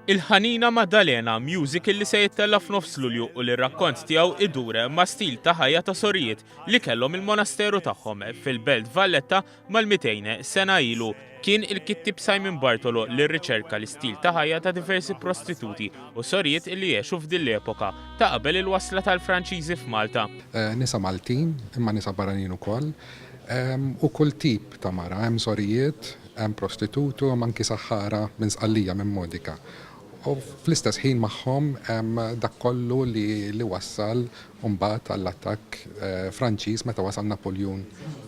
Il-Ħanina Maddalena musical li se jittella f'nofs Lulju u li r-rakkont tiegħu idur ma' stil ta' ħajja ta' Sorijiet li kellhom il-monasteru tagħhom fil-Belt Valletta mal-200 sena ilu. Kien il-kittib Simon Bartolo li rriċerka l-istil ta' ħajja ta' diversi prostituti u Sorijiet li jgħixu f'din l-epoka ta' qabel il-wasla tal-Franċiżi f'Malta. Nisa Maltin, imma nisa barranin ukoll, u kull tip ta' mara, hemm Sorijiet, hemm prostitutu, hemm anki saħħara minn Sqallija minn Modika. U fl-istess ħin magħhom hemm dak kollu li wassal mbagħad għall-attakk Franċiż meta wasal Napoleon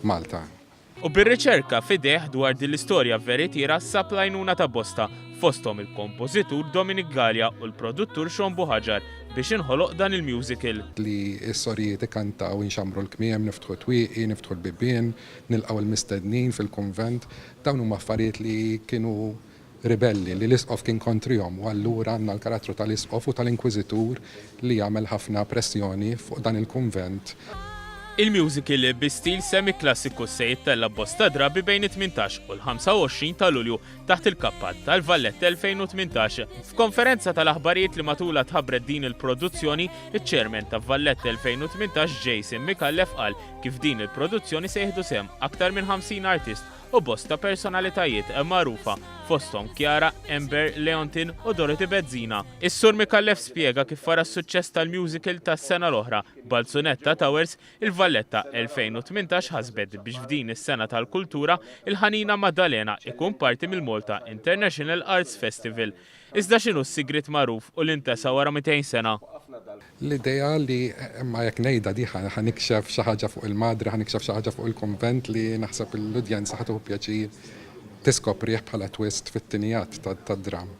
Malta. U bir-riċerka fideh dwar din l-istorja veritiera sab l-għajnuna ta' bosta fosthom il-kompożitur Dominic Gallia u l-produttur Xombu Ħaġar biex inħoloq dan il-musical. Li s-Sorijiet ikantaw inxamru l-kmiem, niftħu twieqi, niftħu l-bibien, nilqgħu l-mistednin fil-kunvent, dawn huma affarijiet li kienu ribelli li l-isqof kien kontrihom u allura għandna l-karattru tal-isqof u tal-inkwiżitur li jagħmel ħafna pressjoni fuq dan il-kunvent. Il-musical bi stil semi-klassiku se jittella bosta drabi bejn it-18 u l-25 ta' Lulju taħt il-kappat tal-Valletta 2018. F'konferenza tal-aħbarijiet li matula tħabbret din il-produzzjoni, iċ-ċermen ta' Valletta 2018 Jason Mikallef qal kif din il-produzzjoni se jieħdu sehem aktar minn 50 artist u bosta personalitajiet magħrufa fosthom Chiara, Ember, Leontin u Dorothy Bezzina. Is-Sur Mikallef spjega kif wara s-suċċess tal-musical tas-sena l-oħra Balzunetta Towers, il-Valletta 2018 ħasbet biex f'din is-sena tal-kultura il-Ħanina Maddalena ikun parti mill-Malta International Arts Festival. Iżda x'inhu s-sigriet magħruf u l-intesa wara 200 sena? L-idea li ma jekk ngħidha di ħanikxef xi ħaġa fuq il-madri, ħanikxef xi ħaġa fuq il-konvent li naħseb l-udjenza ħatuħu pjaċir tiskoprih bħala twist fit-tinijat tad-dram.